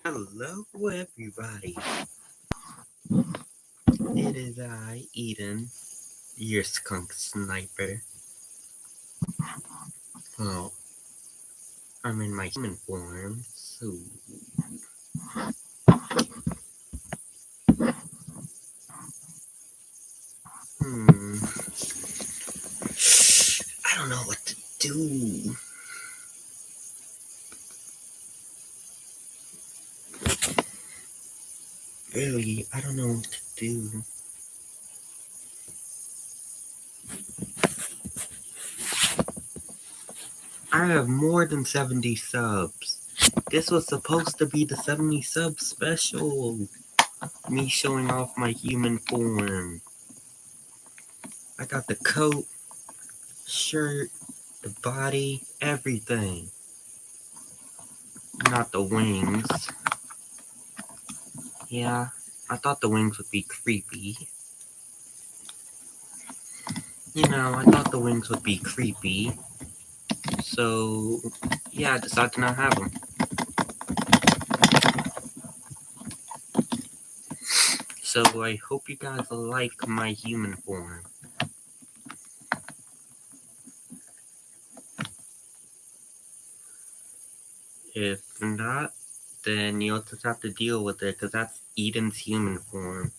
Hello, everybody. It is I, Eden, your skunk sniper. Well, I'm in my human form, so. Hmm. I don't know what to do. Really, I don't know what to do. I have more than 70 subs. This was supposed to be the 70 sub special. Me showing off my human form. I got the coat, shirt, the body, everything. Not the wings. Yeah, I thought the wings would be creepy. I thought the wings would be creepy. So, yeah, I decided to not have them. So, I hope you guys like my human form. If not, then you'll just have to deal with it, because that's Eden's human form.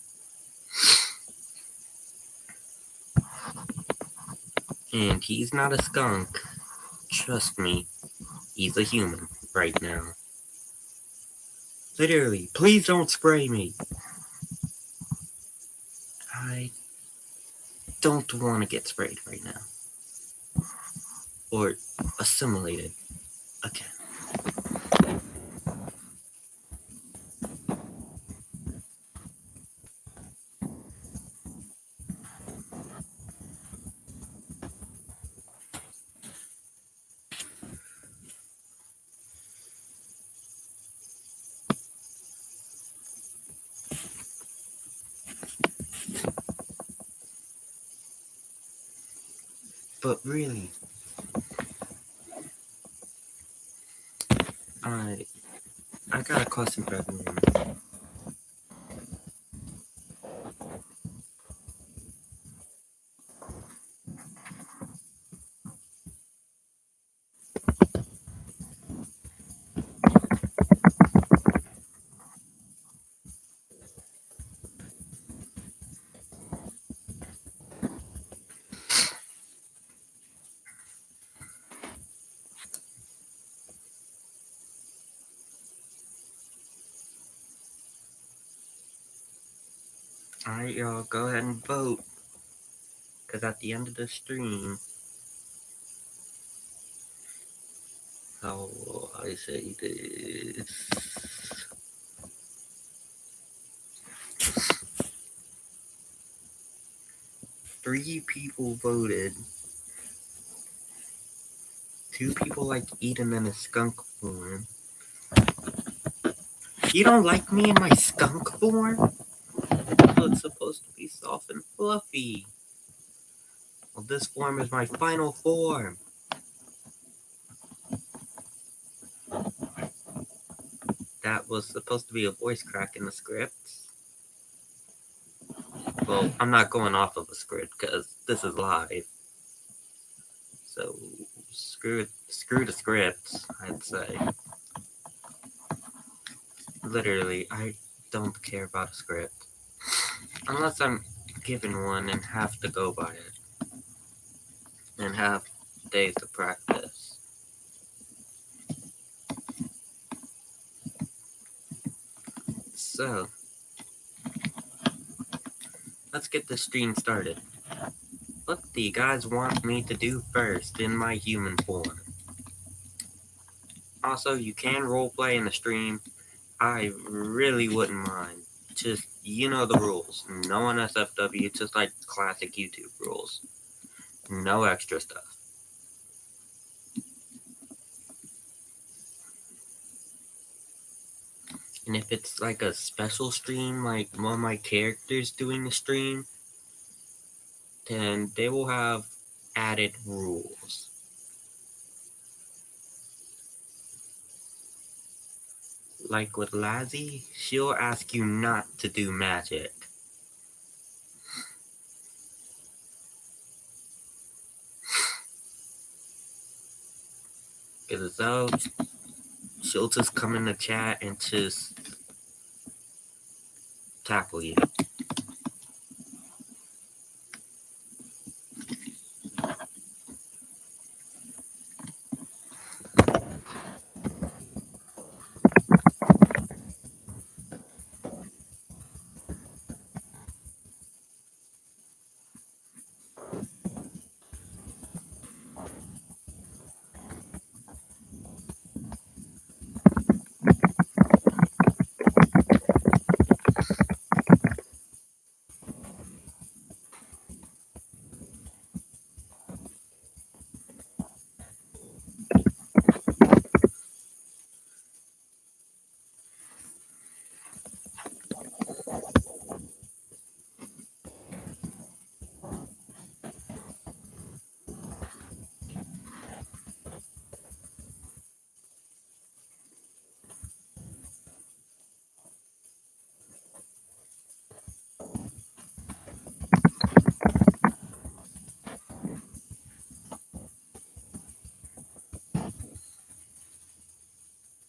And he's not a skunk. Trust me, he's a human right now. Literally, please don't spray me. I don't want to get sprayed right now. Or assimilated again. But really, I got a question for everyone. Alright, y'all, go ahead and vote. Because at the end of the stream, how will I say this? 3 people voted. 2 people like Eden in a skunk form. You don't like me in my skunk form? Oh, it's supposed to be soft and fluffy. Well, this form is my final form. That was supposed to be a voice crack in the scripts. Well, I'm not going off of a script because this is live. So screw the scripts, I'd say. Literally, I don't care about a script. Unless I'm given one and have to go by it. And have days to practice. So, let's get the stream started. What do you guys want me to do first in my human form? Also, you can roleplay in the stream. I really wouldn't mind. Just, you know the rules. No NSFW, just like classic YouTube rules. No extra stuff. And if it's like a special stream, like one of my characters doing a stream, then they will have added rules. Like with Lazzy, she'll ask you not to do magic. Because though she'll just come in the chat and just tackle you.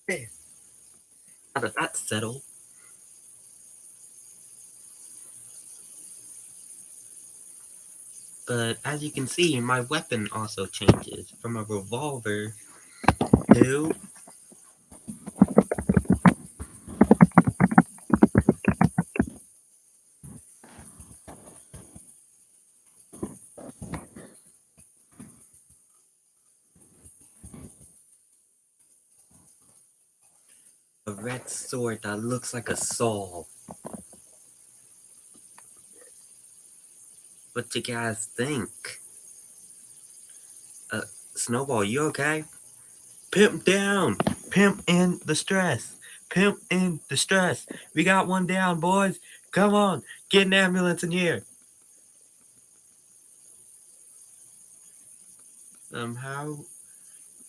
Hey, how did that settle? But as you can see, my weapon also changes from a revolver to a red sword that looks like a saw. What you guys think? Snowball, you okay? Pimp down! Pimp in the stress! Pimp in the stress! We got one down, boys! Come on! Get an ambulance in here! How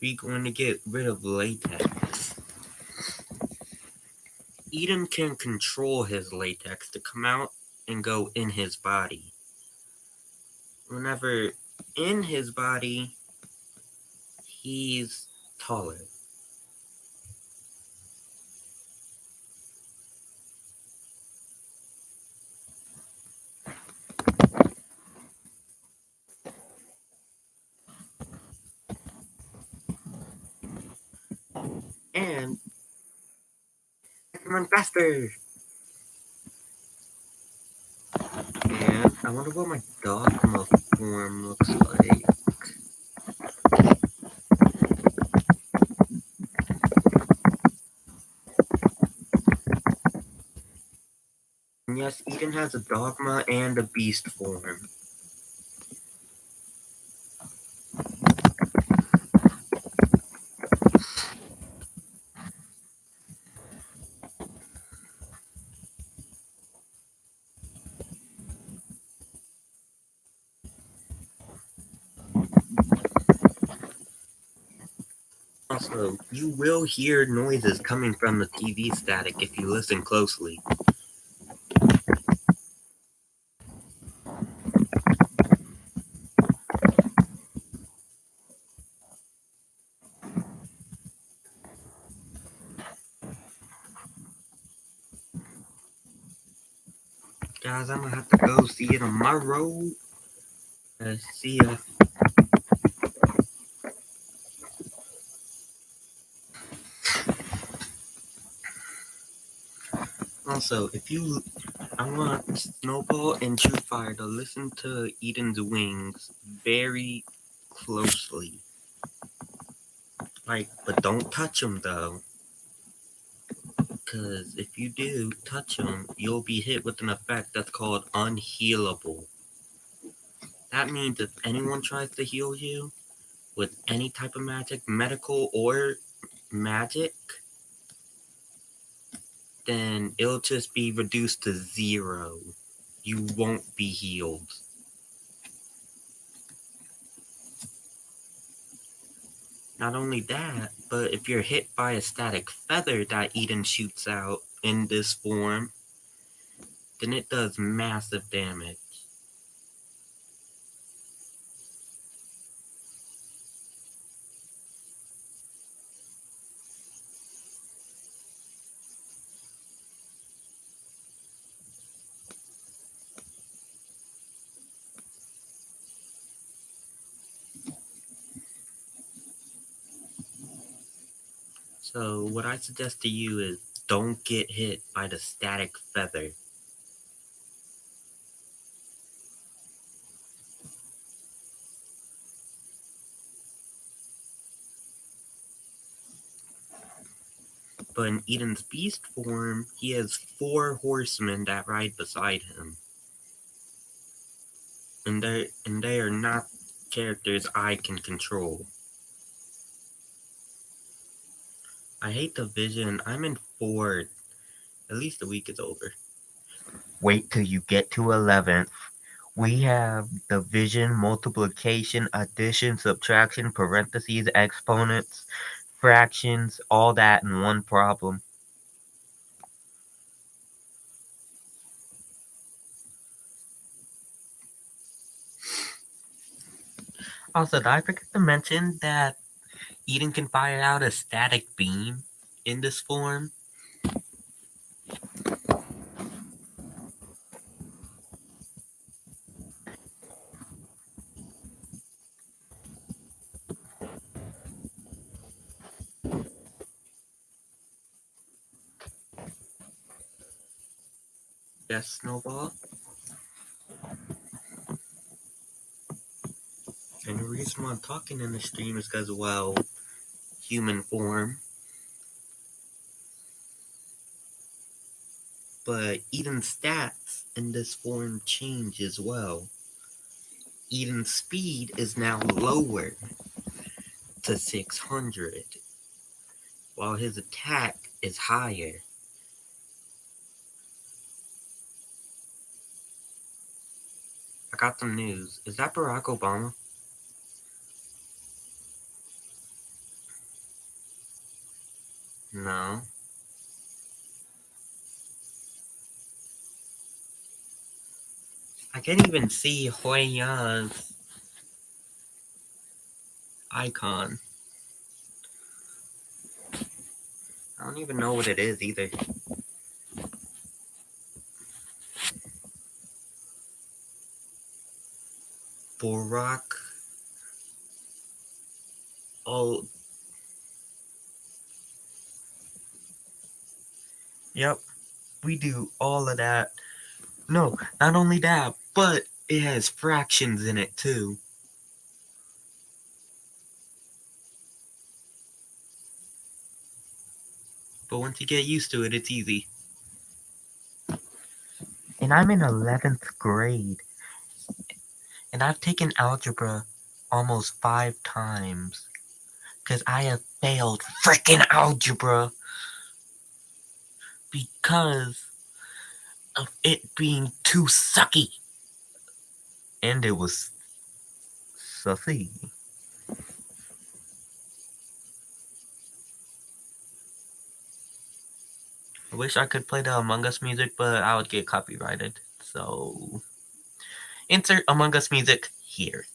we going to get rid of latex? Eden can control his latex to come out and go in his body. Whenever in his body, he's taller. And I can run faster! And I wonder what my dogma form looks like. And yes, Eden has a dogma and a beast form. Also, you will hear noises coming from the TV static if you listen closely. Guys, I'm gonna have to go see you tomorrow. See ya. Also, I want Snowball and Truefire to listen to Eden's wings very closely. But don't touch them though. Because if you do touch them, you'll be hit with an effect that's called unhealable. That means if anyone tries to heal you with any type of magic, medical or magic, then it'll just be reduced to 0. You won't be healed. Not only that, but if you're hit by a static feather that Eden shoots out in this form, then it does massive damage. So what I suggest to you is don't get hit by the static feather. But in Eden's beast form, he has 4 horsemen that ride beside him. And they are not characters I can control. I hate the vision. I'm in 4th. At least the week is over. Wait till you get to 11th. We have division, multiplication, addition, subtraction, parentheses, exponents, fractions, all that in one problem. Also, did I forget to mention that Eden can fire out a static beam in this form? Yes, Snowball? And the reason why I'm talking in the stream is because, well, human form. But Eden's stats in this form change as well. Eden's speed is now lower to 600, while his attack is higher. I got some news. Is that Barack Obama? No. I can't even see Huiya's icon. I don't even know what it is either. Barack. Oh. Yep. We do all of that. No, not only that, but it has fractions in it too. But once you get used to it, it's easy. And I'm in 11th grade. And I've taken algebra almost 5 times. Because I have failed freaking algebra. Because of it being too sucky. And it was sussy. I wish I could play the Among Us music, but I would get copyrighted. So, insert Among Us music here.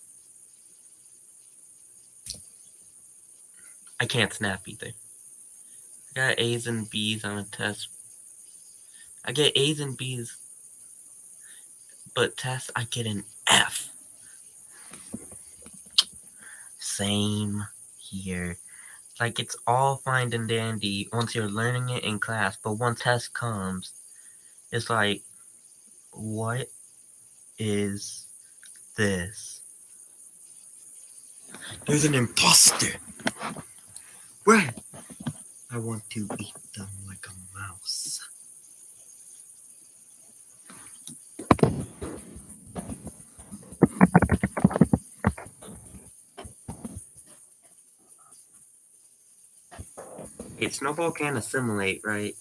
I can't snap either. I got A's and B's on a test. I get A's and B's, but tests I get an F. Same here. Like, it's all fine and dandy once you're learning it in class, but once test comes, it's like, what is this? There's an imposter! Where? I want to eat them like a mouse. Hey, Snowball can't assimilate, right?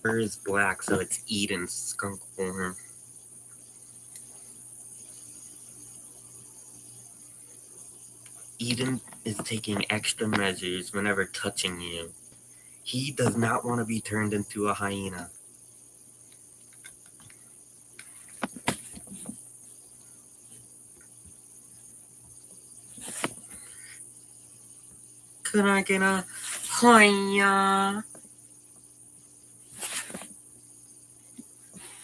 fur is black, so it's Eden's skunk form. Eden is taking extra measures whenever touching you. He does not want to be turned into a hyena. Could I get a hyena?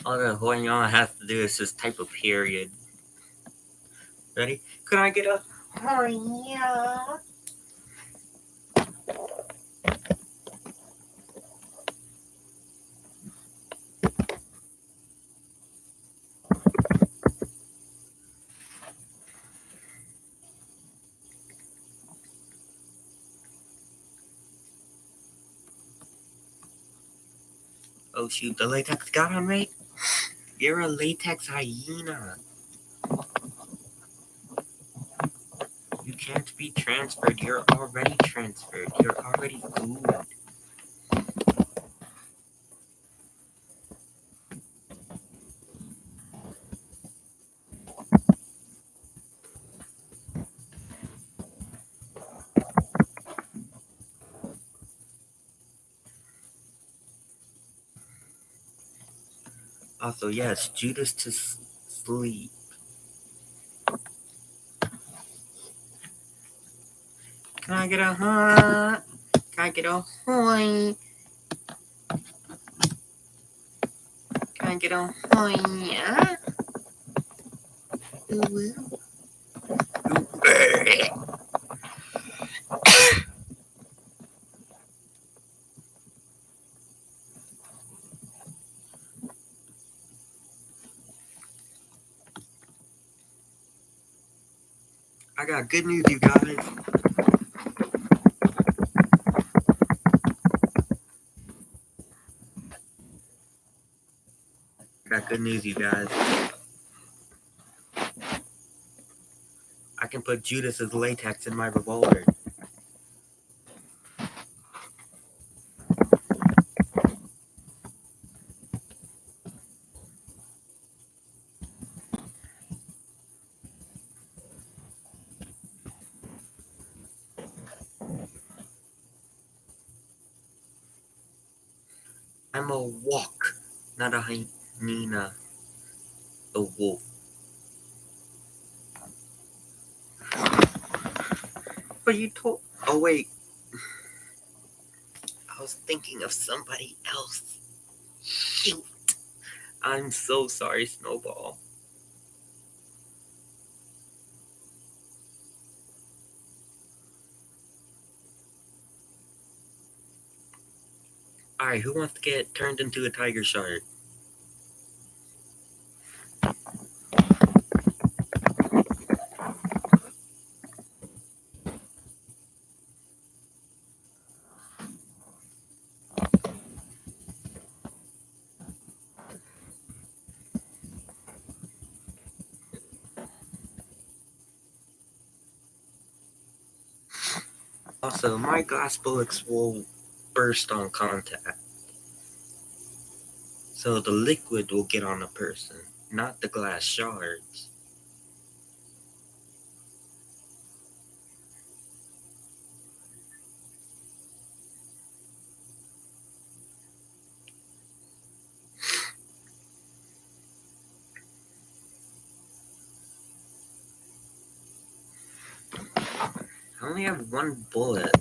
All the hyena has to do is just type a period. Ready? Could I get a hyena? Oh shoot, the latex got on me? You're a latex hyena. You can't be transferred. You're already transferred. You're already food. Also, yes, Judas to sleep. Can I get a huh? Can I get a hoy? Can I get a hoy? Yeah? I got good news, you guys. Got good news, you guys. I can put Judas's latex in my revolver. I'm a walk, not a hyena. A wolf. But you told. Oh, wait. I was thinking of somebody else. Shoot. I'm so sorry, Snowball. Alright, who wants to get turned into a tiger shark? Also, my glass bullets will burst on contact. So the liquid will get on a person, not the glass shards. I only have one bullet.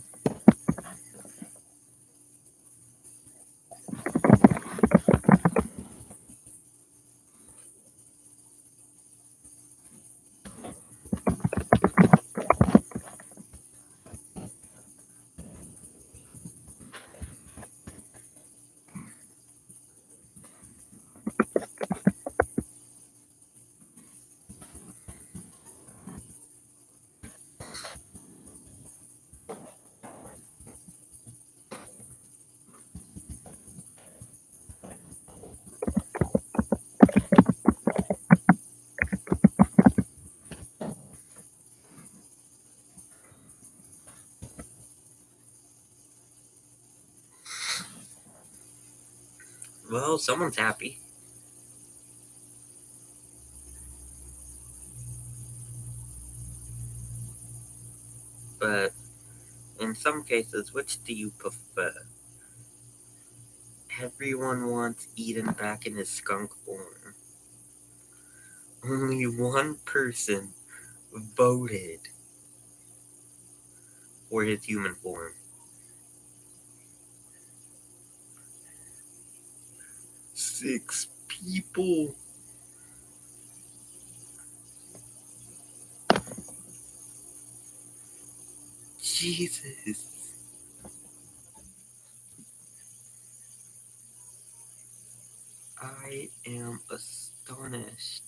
Well, someone's happy. But in some cases, which do you prefer? Everyone wants Eden back in his skunk form. Only one person voted for his human form. 6 people. Jesus. I am astonished.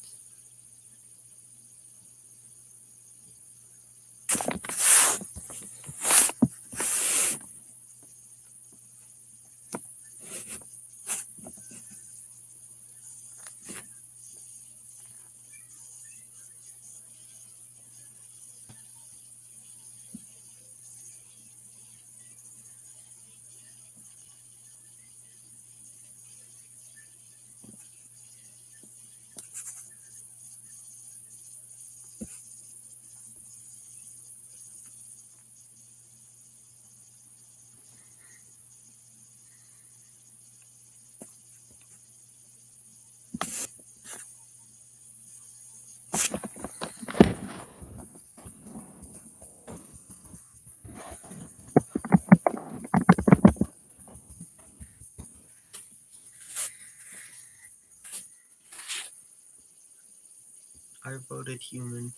I voted human.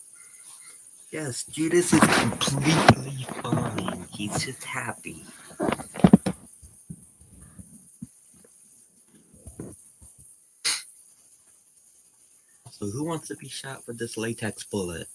Yes, Judas is completely fine. He's just happy. So who wants to be shot with this latex bullet?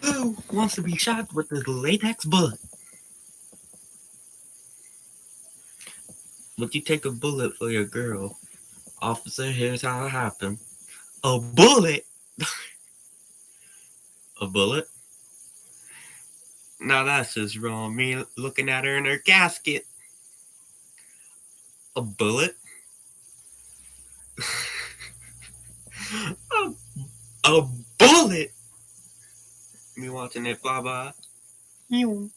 Who wants to be shot with this latex bullet? Would you take a bullet for your girl? Officer, here's how it happened. A bullet? A bullet? Now that's just wrong. Me looking at her in her casket. A bullet? a, a bullet? Me watching it fly by. You.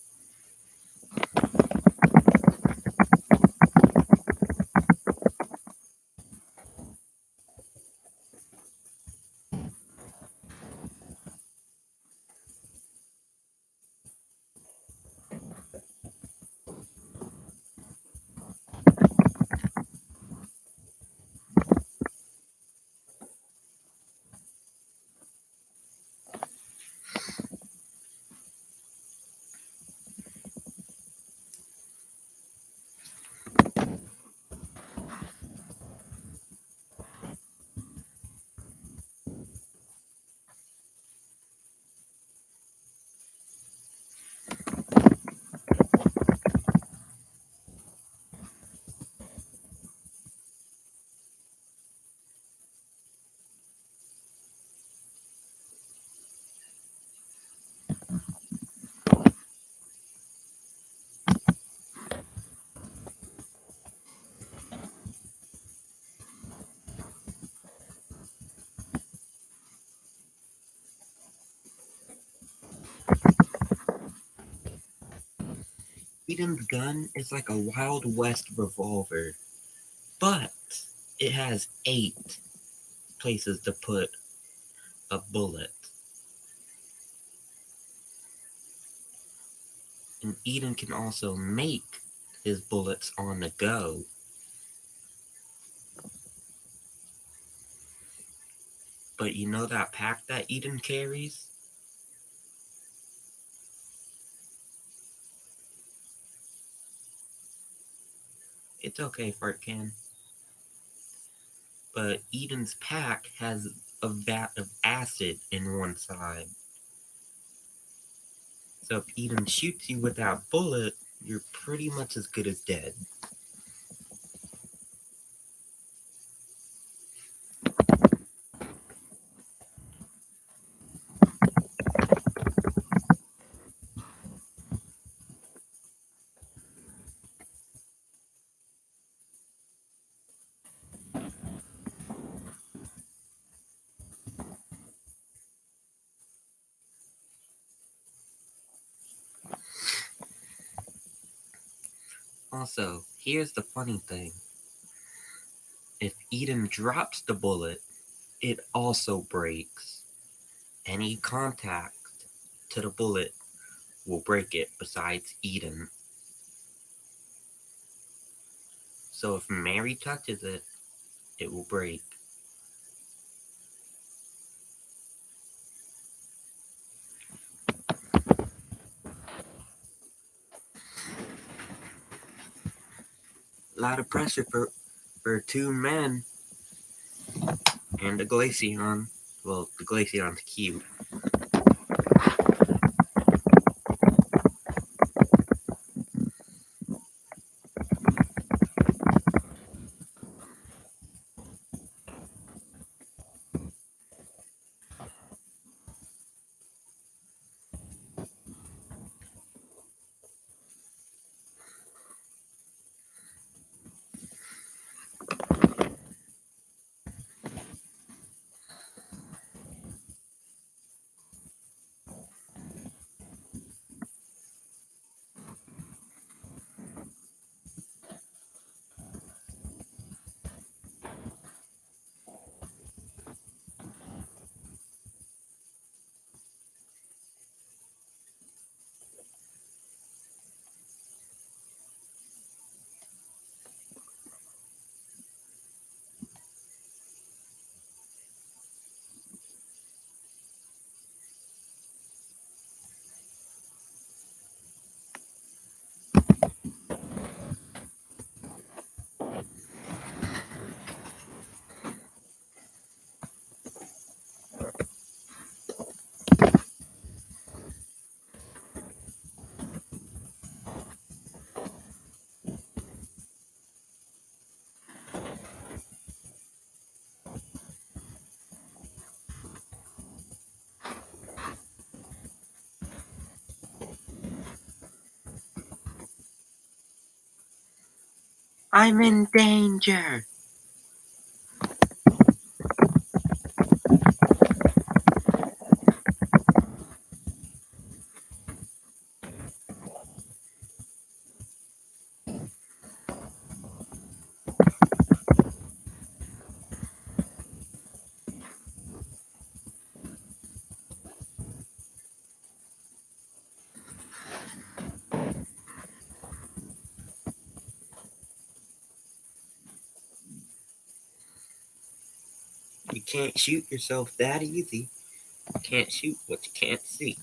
Eden's gun is like a Wild West revolver, but it has 8 places to put a bullet. And Eden can also make his bullets on the go. But you know that pack that Eden carries? It's okay, Fart Can. But Eden's pack has a vat of acid in one side. So if Eden shoots you with that bullet, you're pretty much as good as dead. Also, here's the funny thing. If Eden drops the bullet, it also breaks. Any contact to the bullet will break it besides Eden. So if Mary touches it, it will break. A lot of pressure for two men and the Glaceon. Well, the Glaceon's cute. I'm in danger! You can't shoot yourself that easy. You can't shoot what you can't see.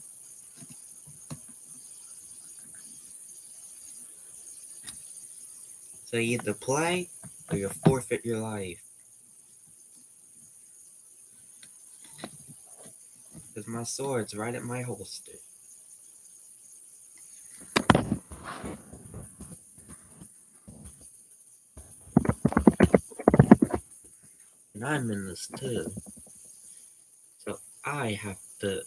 So you either play or you forfeit your life. Because my sword's right at my holster. And I'm in this too. So I have to.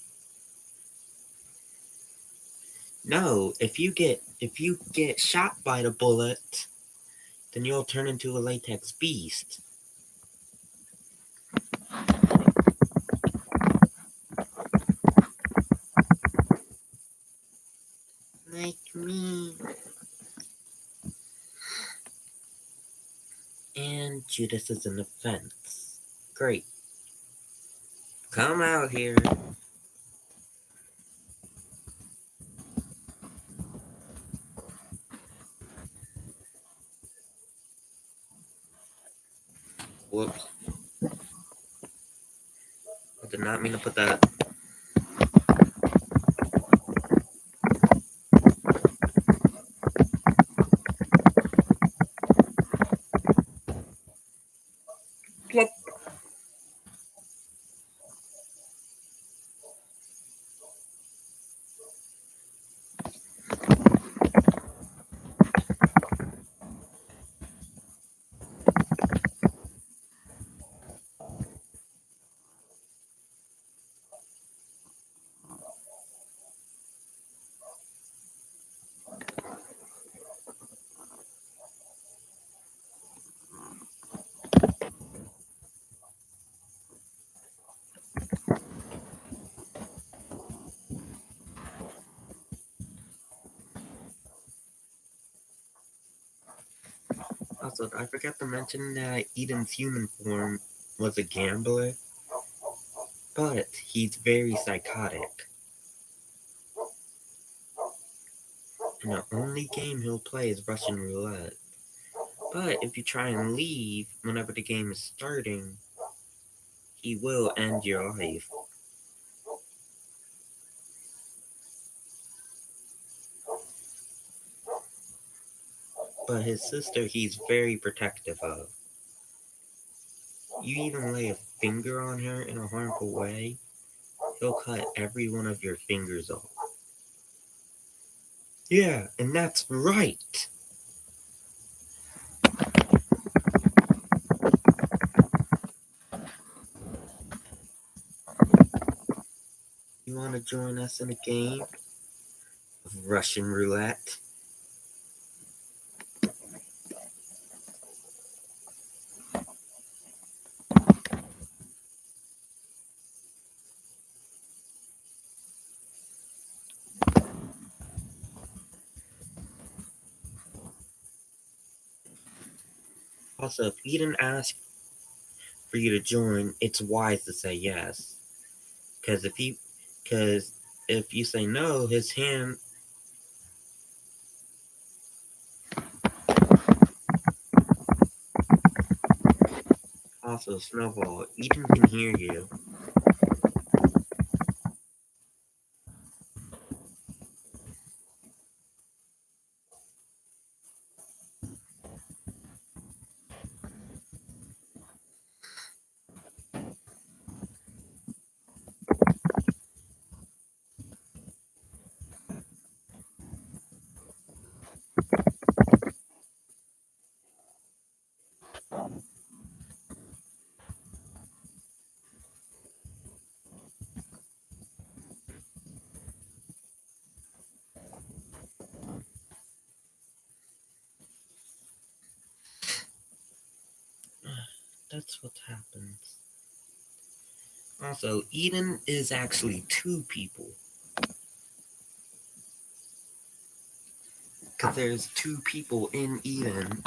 No, if you get shot by the bullet, then you'll turn into a latex beast. Like me. And Judas is in the fence. Great. Come out here. Whoops. I did not mean to put that. Plop. Also, I forgot to mention that Eden's human form was a gambler, but he's very psychotic. And the only game he'll play is Russian roulette. But if you try and leave whenever the game is starting, he will end your life. But his sister he's very protective of. You even lay a finger on her in a harmful way, he'll cut every one of your fingers off. Yeah, and that's right! You want to join us in a game of Russian roulette? Also, if Eden asks for you to join, it's wise to say yes. Because if you say no, his hand. Also, Snowball, Eden can hear you. That's what happens. Also, Eden is actually two people. Because there's two people in Eden.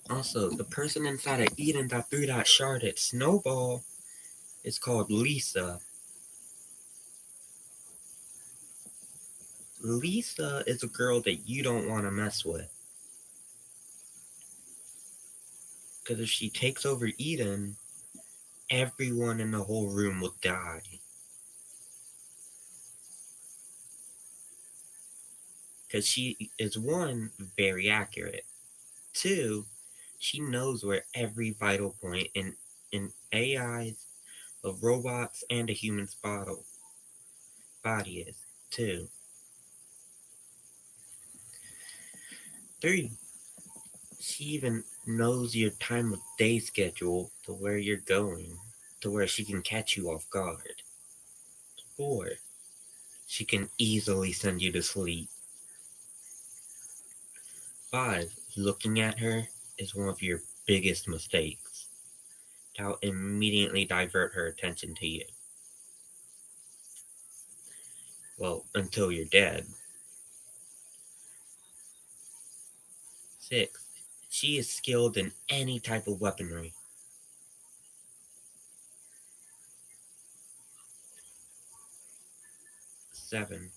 Also, the person inside of Eden that threw that shard at Snowball is called Lisa. Lisa is a girl that you don't want to mess with. Because if she takes over Eden, everyone in the whole room will die. Because she is, one, very accurate. Two, she knows where every vital point in AIs, of robots, and a human's body is. Two. Three, she even knows your time of day schedule to where you're going, to where she can catch you off guard. Four, she can easily send you to sleep. Five, looking at her is one of your biggest mistakes. That'll immediately divert her attention to you. Well, until you're dead. 6. She is skilled in any type of weaponry. 7.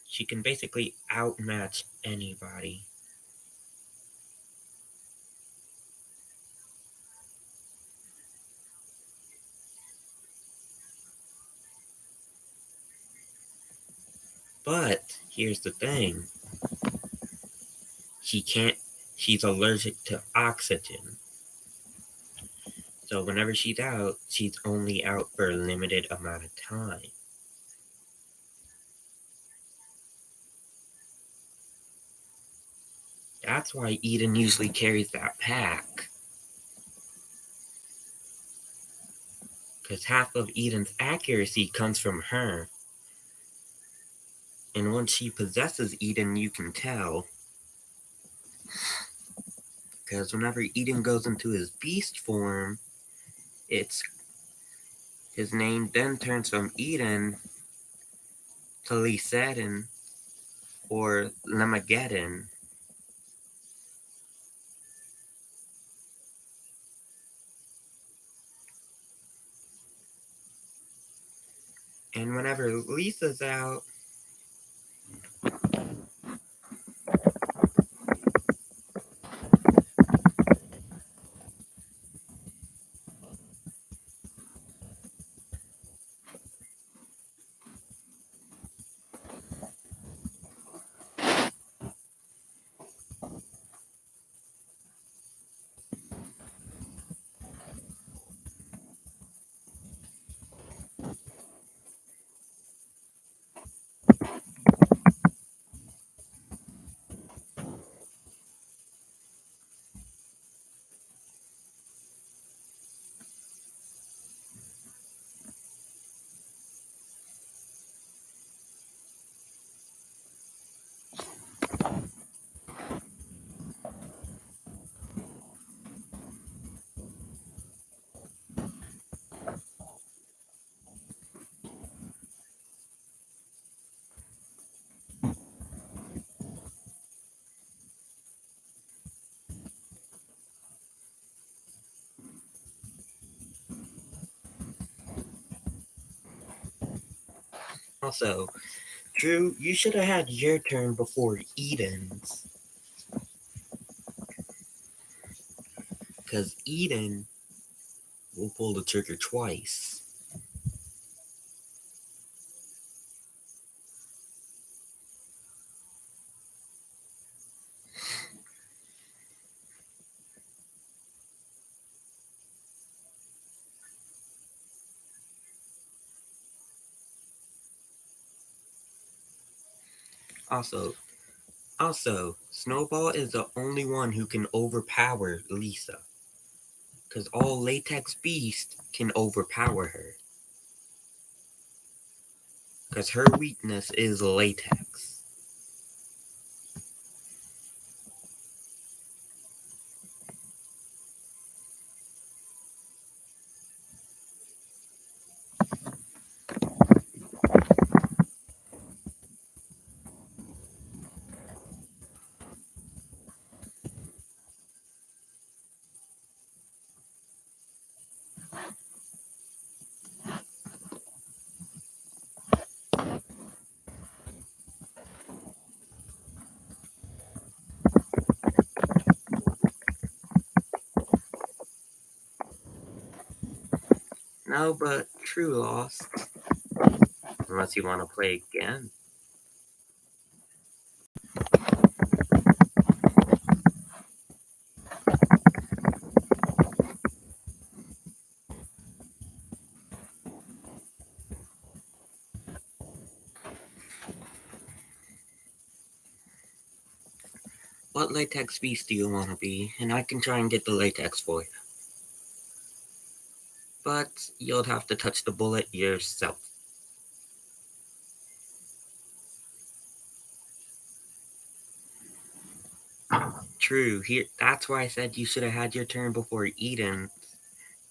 She can basically outmatch anybody. 'But here's the thing. She's allergic to oxygen. So whenever she's only out for a limited amount of time. That's why Eden usually carries that pack. Because half of Eden's accuracy comes from her. And once she possesses Eden, you can tell. Because whenever Eden goes into his beast form, his name then turns from Eden to Lysadin or Lemageddon. And whenever Lisa's out, also, Drew, you should have had your turn before Eden's. Because Eden will pull the trigger twice. Also, Snowball is the only one who can overpower Lisa. Because all Latex Beast can overpower her. Because her weakness is latex. No, but True lost. Unless you want to play again. What latex beast do you want to be? And I can try and get the latex for you. But you'll have to touch the bullet yourself. True, that's why I said you should have had your turn before Eden.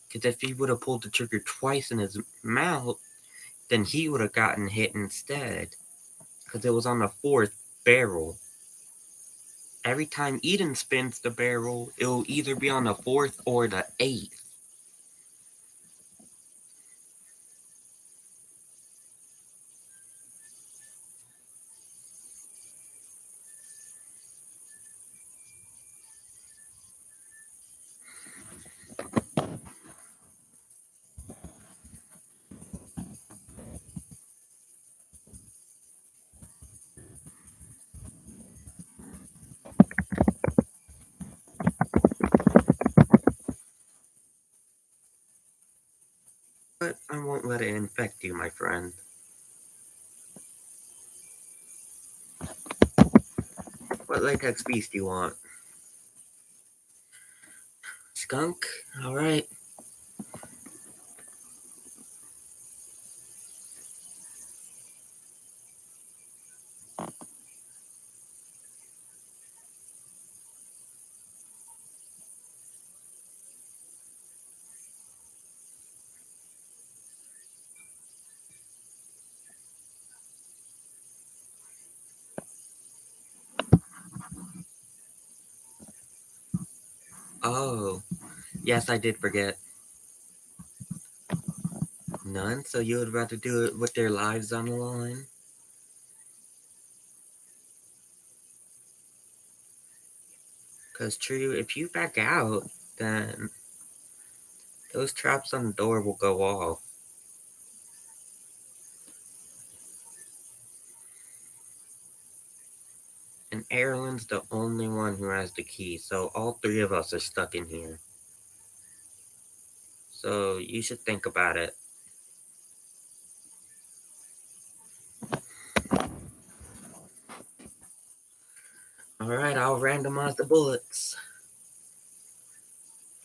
Because if he would have pulled the trigger twice in his mouth, then he would have gotten hit instead. Because it was on the fourth barrel. Every time Eden spins the barrel, it'll either be on the fourth or the eighth. let it infect you, my friend. What latex beast do you want? Skunk? Alright. Oh, yes, I did forget. None? So you would rather do it with their lives on the line? Because true, if you back out, then those traps on the door will go off. And Erlen's the only one who has the key, so all three of us are stuck in here. So you should think about it. Alright, I'll randomize the bullets.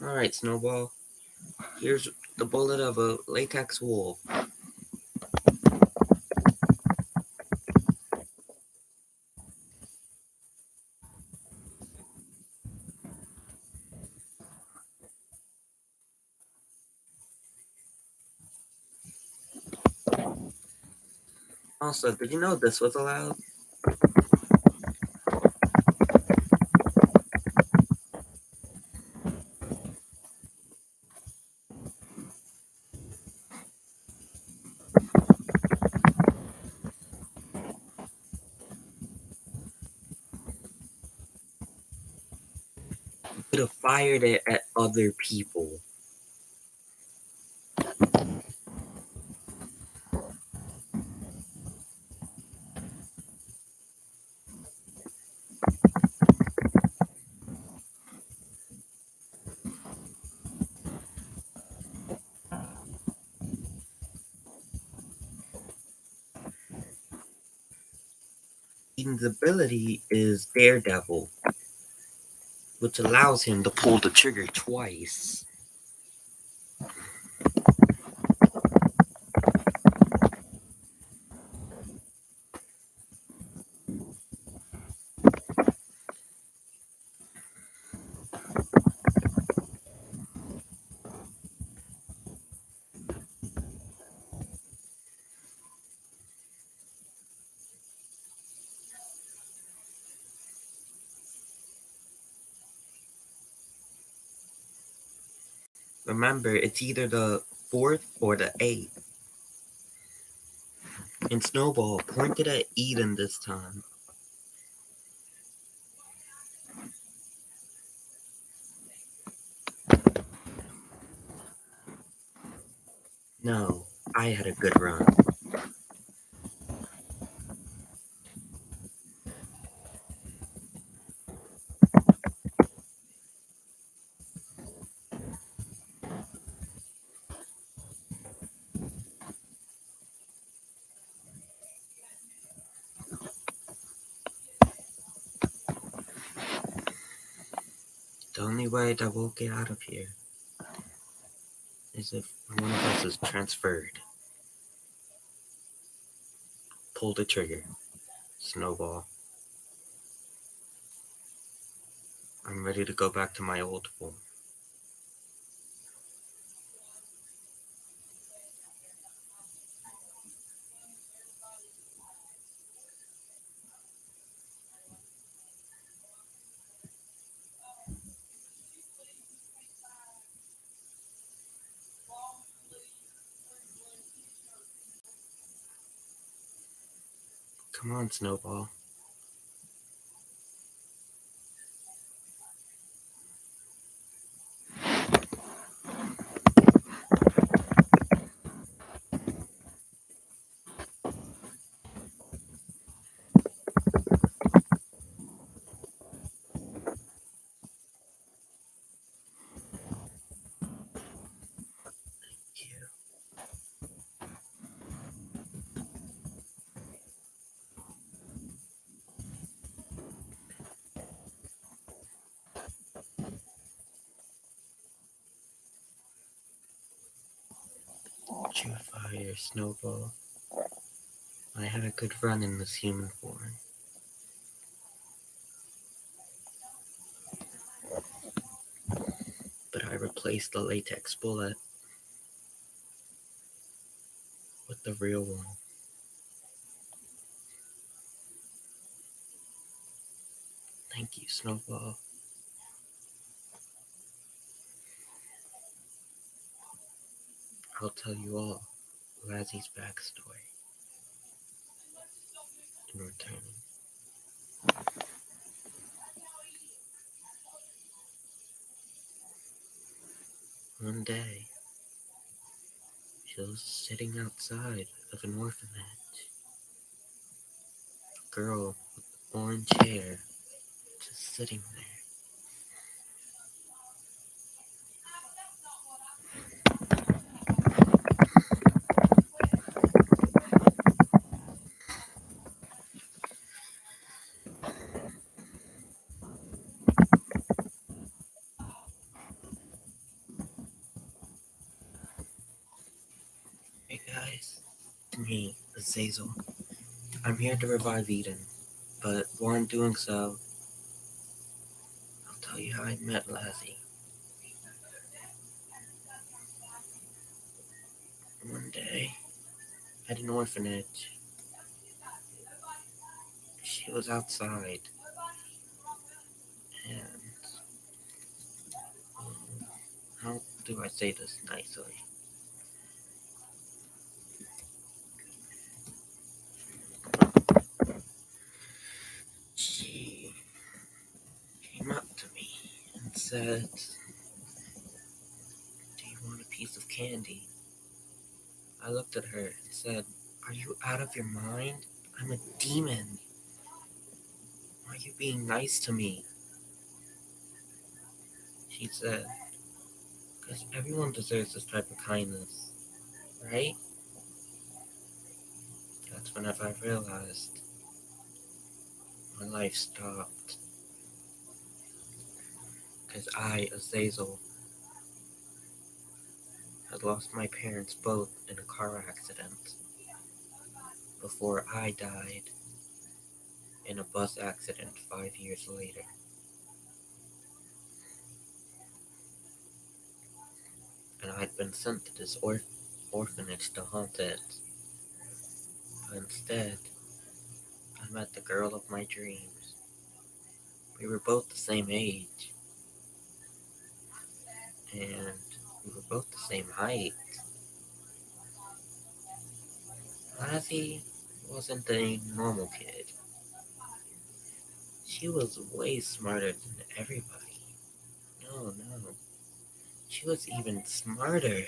Alright, Snowball. Here's the bullet of a latex wolf. Also, did you know this was allowed? You could have fired it at other people. Eden's ability is Daredevil, which allows him to pull the trigger twice. Remember, it's either the 4th or the 8th. And Snowball pointed at Eden this time. No, I had a good run. The only way that we'll get out of here is if one of us is transferred. Pull the trigger. Snowball. I'm ready to go back to my old form. Come on, Snowball. True fire, Snowball. I had a good run in this human form. But I replaced the latex bullet with the real one. Thank you, Snowball. I'll tell you all Lazzie's backstory in return. One day, she was sitting outside of an orphanage. A girl with orange hair just sitting there. Hey guys, it's me, Azazel. I'm here to revive Eden, but while I'm doing so, I'll tell you how I met Lazzie. One day, at an orphanage, she was outside, and how do I say this nicely? She came up to me and said, "Do you want a piece of candy?" I looked at her and said, "Are you out of your mind? I'm a demon. Why are you being nice to me?" She said, "Because everyone deserves this type of kindness, right?" That's whenever I realized my life stopped. Because I, Azazel, had lost my parents both in a car accident before I died in a bus accident 5 years later. And I'd been sent to this orphanage to haunt it. But instead, I met the girl of my dreams. We were both the same age, and we were both the same height. Lazzie wasn't a normal kid. She was way smarter than everybody. No. She was even smarter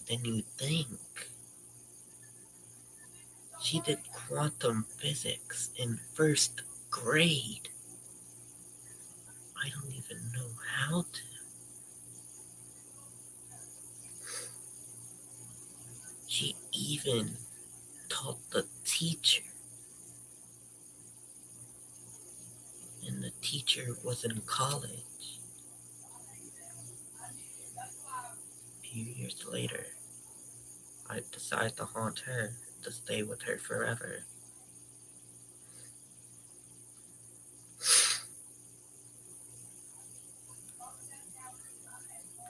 than you'd think. She did quantum physics in first grade. I don't even know how to. She even taught the teacher. And the teacher was in college. A few years later, I decided to haunt her, to stay with her forever.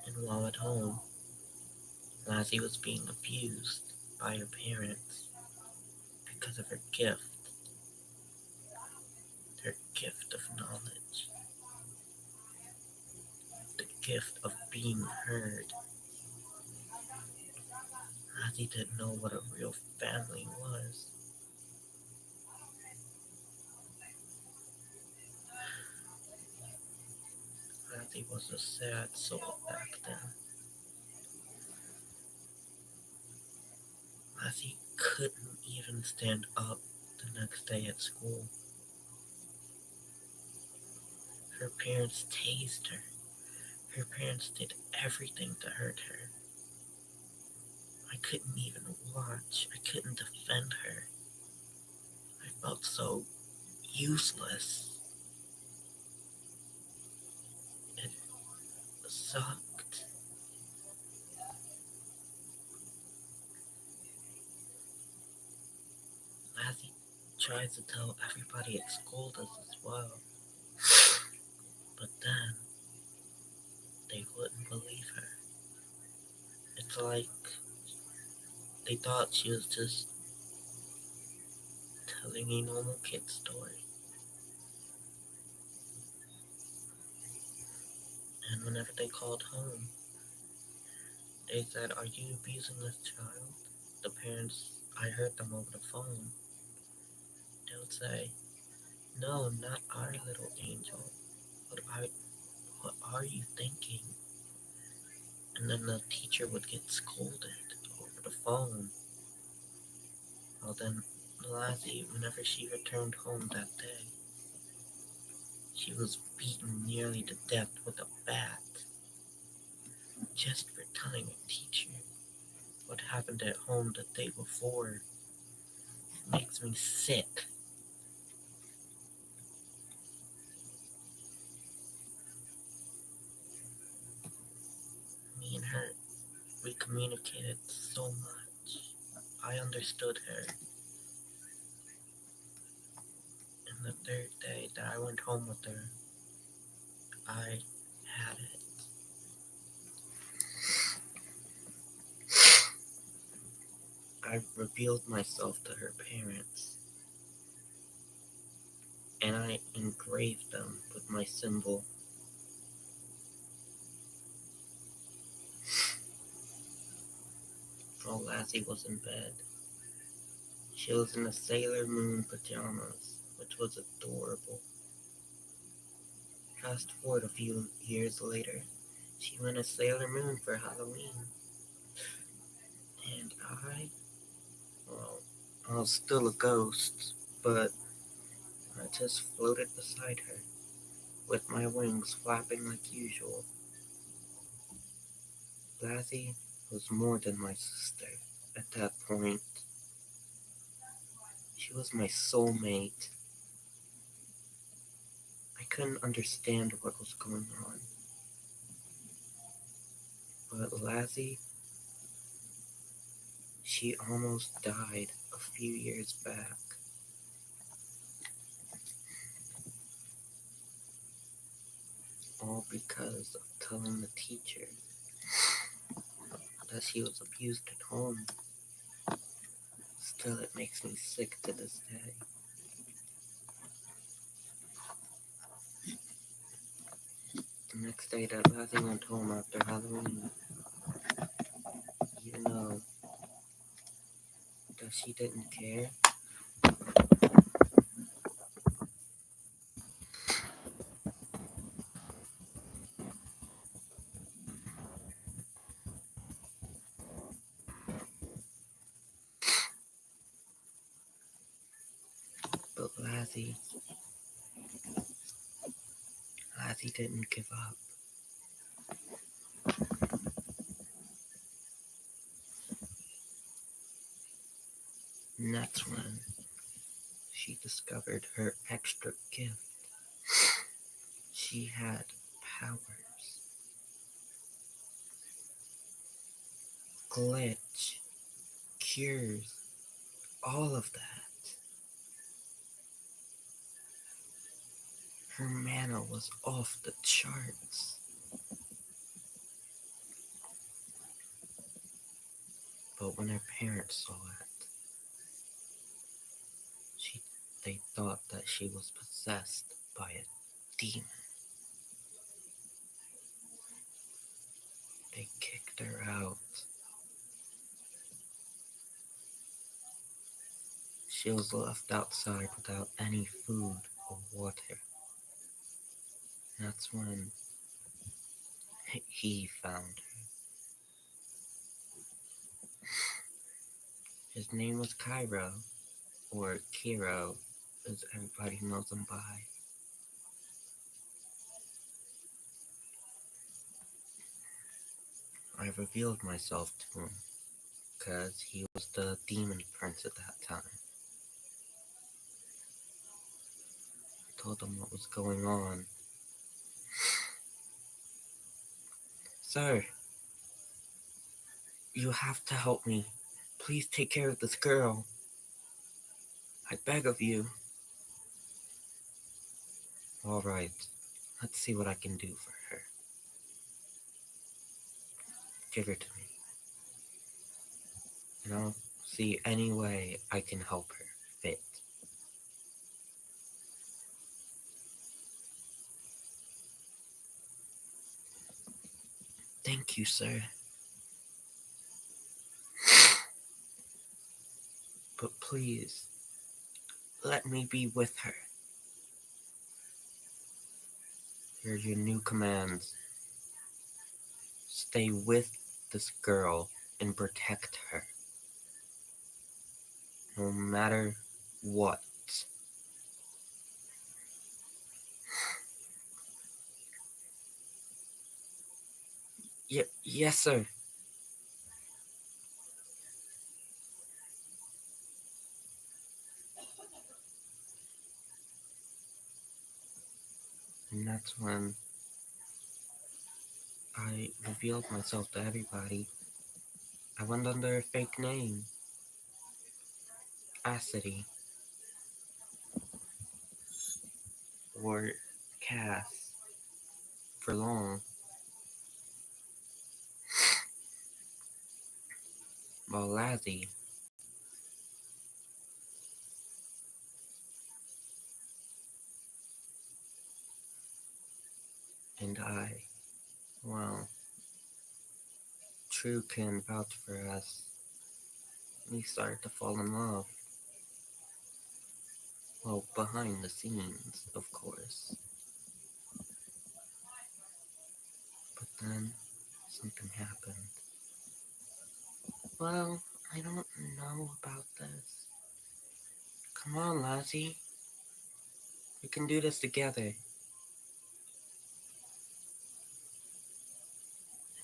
And while at home, Lazzie was being abused by her parents because of her gift of knowledge, the gift of being heard. Lazzie didn't know what a real family was. Lazzie was a sad soul back then. Lazzie couldn't even stand up the next day at school. Her parents tased her. Her parents did everything to hurt her. I couldn't even watch. I couldn't defend her. I felt so useless. It sucked. tried to tell everybody at school this as well, but then they wouldn't believe her. It's like they thought she was just telling a normal kid story. And whenever they called home, they said, "Are you abusing this child?" The parents, I heard them over the phone. They would say, "No, not our little angel. What are you thinking?" And then the teacher would get scolded over the phone. Well, then Lassie, whenever she returned home that day, she was beaten nearly to death with a bat just for telling her teacher what happened at home the day before. It makes me sick. Me and her, we communicated so much. I understood her. And the third day that I went home with her, I had it. I revealed myself to her parents, and I engraved them with my symbol. While Lassie was in bed, she was in a Sailor Moon pajamas, which was adorable. Fast forward a few years later, she went as Sailor Moon for Halloween. And well, I was still a ghost, but I just floated beside her, with my wings flapping like usual. Lassie was more than my sister at that point. She was my soulmate. I couldn't understand what was going on. But Lassie, she almost died a few years back. All because of telling the teacher that she was abused at home. Still, it makes me sick to this day. The next day that Lassie went home after Halloween, even though that she didn't care, but Lassie didn't give up. And that's when she discovered her extra gift. She had powers. Glitch, cures, all of that. Her mana was off the charts. But when her parents saw it, they thought that she was possessed by a demon. They kicked her out. She was left outside without any food or water. That's when he found her. His name was Cairo, or Kiro, as everybody knows him by. I revealed myself to him, because he was the demon prince at that time. I told him what was going on. "Sir, you have to help me. Please take care of this girl." I beg of you. Alright, let's see what I can do for her. Give her to me. And I'll see any way I can help her fit. Thank you, sir. But please, let me be with her. Here are your new commands. Stay with this girl and protect her. No matter what. Yes, sir. And that's when I revealed myself to everybody. I went under a fake name, Acity, or Cass, for long. While Lazzy and I, well, True can vouch for us. We started to fall in love. Well, behind the scenes, of course. But then, something happened. Well, I don't know about this. Come on, Lazzy. We can do this together.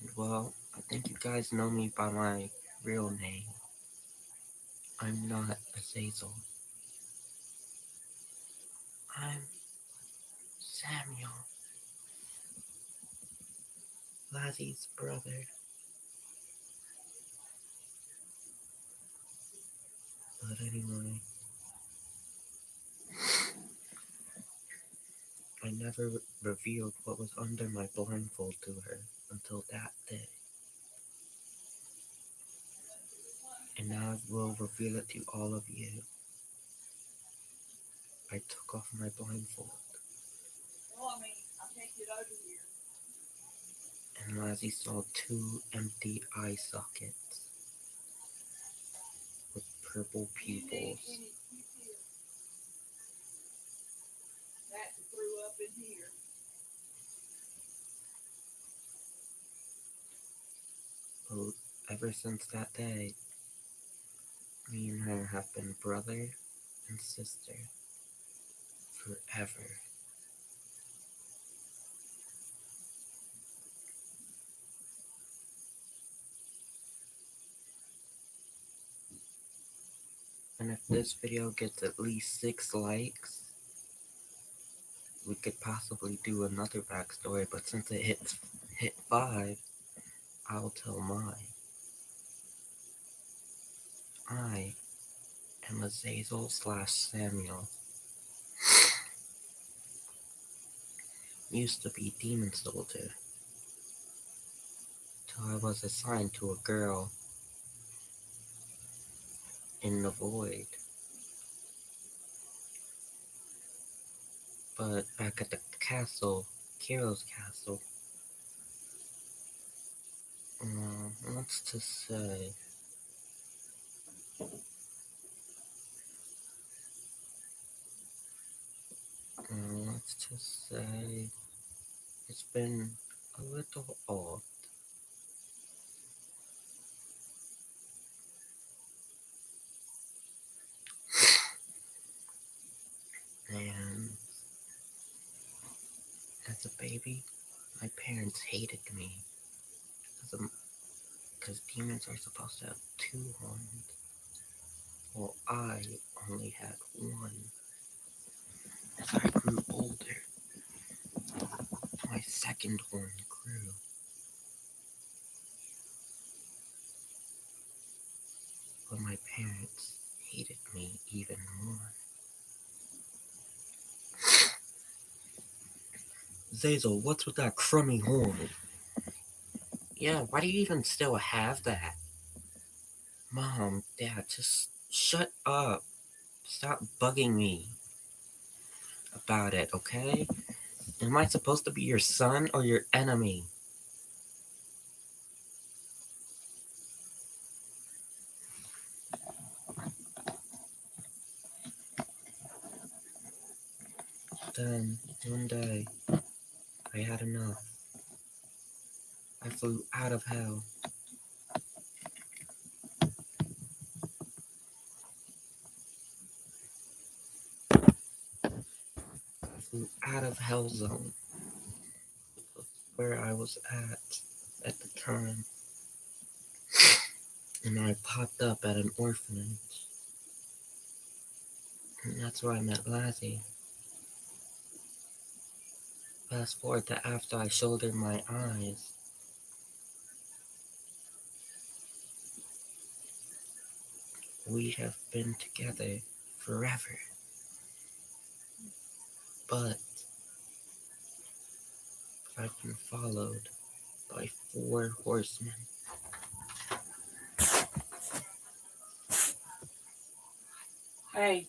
And well, I think you guys know me by my real name. I'm not Azazel. I'm Samuel, Lazzy's brother. But anyway, I never revealed what was under my blindfold to her until that day. And now I will reveal it to all of you. I took off my blindfold. And Lazzy saw 2 empty eye sockets with purple pupils. But ever since that day, me and her have been brother and sister forever. And if this video gets at least 6 likes, we could possibly do another backstory, but since it hit 5, I'll tell mine. I am Azazel / Samuel. Used to be demon soldier, till I was assigned to a girl in the void. But back at the castle, Kiro's castle, what's to say? Let's just say it's been a little odd. And as a baby, my parents hated me. Because demons are supposed to have 2 horns. Well, I only had 1. As I grew older, my second horn grew. But my parents hated me even more. Zazel, what's with that crummy horn? Yeah, why do you even still have that? Mom, Dad, just shut up. Stop bugging me about it, okay? Am I supposed to be your son or your enemy? Then, one day, I had enough. I flew out of hell. I flew out of Hell Zone, where I was at the time. And I popped up at an orphanage. And that's where I met Lazzy. Fast forward to after I shouldered my eyes. We have been together forever. But I've been followed by 4 horsemen. Hey.